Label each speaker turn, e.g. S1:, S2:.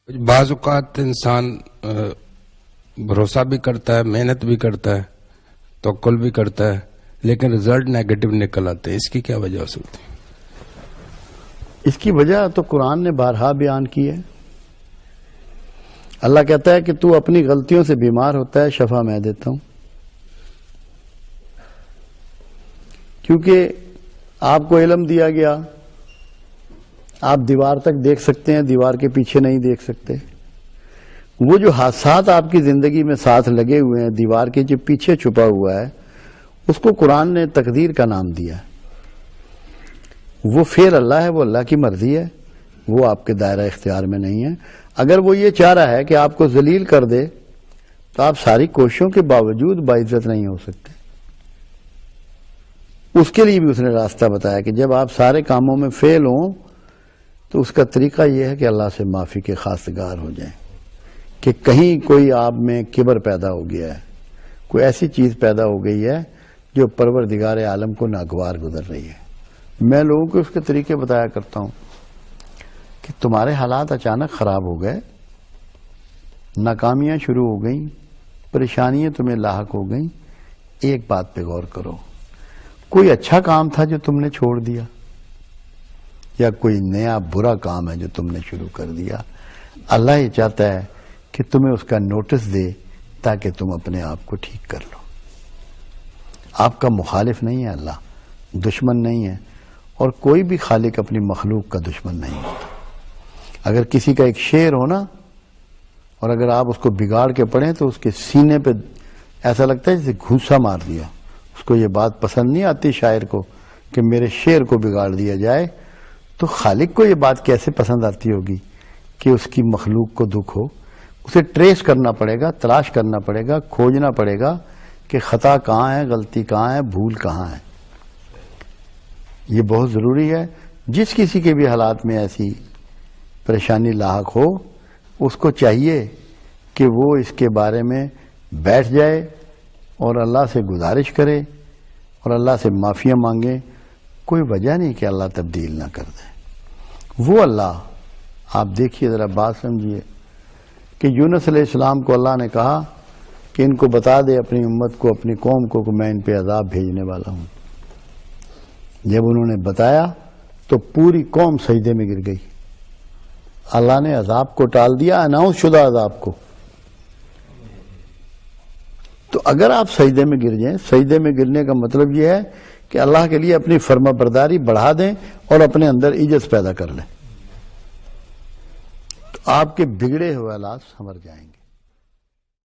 S1: بعض اوقات انسان بھروسہ بھی کرتا ہے، محنت بھی کرتا ہے، توکل بھی کرتا ہے، لیکن رزلٹ نیگیٹو نکل آتے ہیں. اس کی کیا وجہ ہو سکتی ہے؟
S2: اس کی وجہ تو قرآن نے بارہا بیان کی ہے. اللہ کہتا ہے کہ تو اپنی غلطیوں سے بیمار ہوتا ہے، شفا میں دیتا ہوں. کیونکہ آپ کو علم دیا گیا، آپ دیوار تک دیکھ سکتے ہیں، دیوار کے پیچھے نہیں دیکھ سکتے. وہ جو حادثات آپ کی زندگی میں ساتھ لگے ہوئے ہیں، دیوار کے جو پیچھے چھپا ہوا ہے، اس کو قرآن نے تقدیر کا نام دیا. وہ فعل اللہ ہے، وہ اللہ کی مرضی ہے، وہ آپ کے دائرہ اختیار میں نہیں ہے. اگر وہ یہ چاہ رہا ہے کہ آپ کو ذلیل کر دے تو آپ ساری کوششوں کے باوجود باعزت نہیں ہو سکتے. اس کے لیے بھی اس نے راستہ بتایا کہ جب آپ سارے کاموں میں فیل ہوں تو اس کا طریقہ یہ ہے کہ اللہ سے معافی کے خواستگار ہو جائیں کہ کہیں کوئی آپ میں کبر پیدا ہو گیا ہے، کوئی ایسی چیز پیدا ہو گئی ہے جو پروردگار عالم کو ناگوار گزر رہی ہے. میں لوگوں کو اس کے طریقے بتایا کرتا ہوں کہ تمہارے حالات اچانک خراب ہو گئے، ناکامیاں شروع ہو گئیں، پریشانیاں تمہیں لاحق ہو گئیں. ایک بات پہ غور کرو، کوئی اچھا کام تھا جو تم نے چھوڑ دیا، یا کوئی نیا برا کام ہے جو تم نے شروع کر دیا. اللہ یہ چاہتا ہے کہ تمہیں اس کا نوٹس دے تاکہ تم اپنے آپ کو ٹھیک کر لو. آپ کا مخالف نہیں ہے اللہ، دشمن نہیں ہے، اور کوئی بھی خالق اپنی مخلوق کا دشمن نہیں ہوتا. اگر کسی کا ایک شعر ہو نا، اور اگر آپ اس کو بگاڑ کے پڑھیں تو اس کے سینے پہ ایسا لگتا ہے جیسے گھوسا مار دیا. اس کو یہ بات پسند نہیں آتی شاعر کو کہ میرے شعر کو بگاڑ دیا جائے. تو خالق کو یہ بات کیسے پسند آتی ہوگی کہ اس کی مخلوق کو دکھ ہو. اسے ٹریس کرنا پڑے گا، تلاش کرنا پڑے گا، کھوجنا پڑے گا کہ خطا کہاں ہے، غلطی کہاں ہے، بھول کہاں ہے. یہ بہت ضروری ہے. جس کسی کے بھی حالات میں ایسی پریشانی لاحق ہو، اس کو چاہیے کہ وہ اس کے بارے میں بیٹھ جائے اور اللہ سے گزارش کرے اور اللہ سے معافیاں مانگے. کوئی وجہ نہیں کہ اللہ تبدیل نہ کر دے. وہ اللہ، آپ دیکھیے ذرا بات سمجھیے کہ یونس علیہ السلام کو اللہ نے کہا کہ ان کو بتا دے، اپنی امت کو، اپنی قوم کو، کہ میں ان پہ عذاب بھیجنے والا ہوں. جب انہوں نے بتایا تو پوری قوم سجدے میں گر گئی. اللہ نے عذاب کو ٹال دیا، اناؤنس شدہ عذاب کو. تو اگر آپ سجدے میں گر جائیں، سجدے میں گرنے کا مطلب یہ ہے کہ اللہ کے لیے اپنی فرما برداری بڑھا دیں اور اپنے اندر عجز پیدا کر لیں، تو آپ کے بگڑے ہوئے حالات سنور جائیں گے.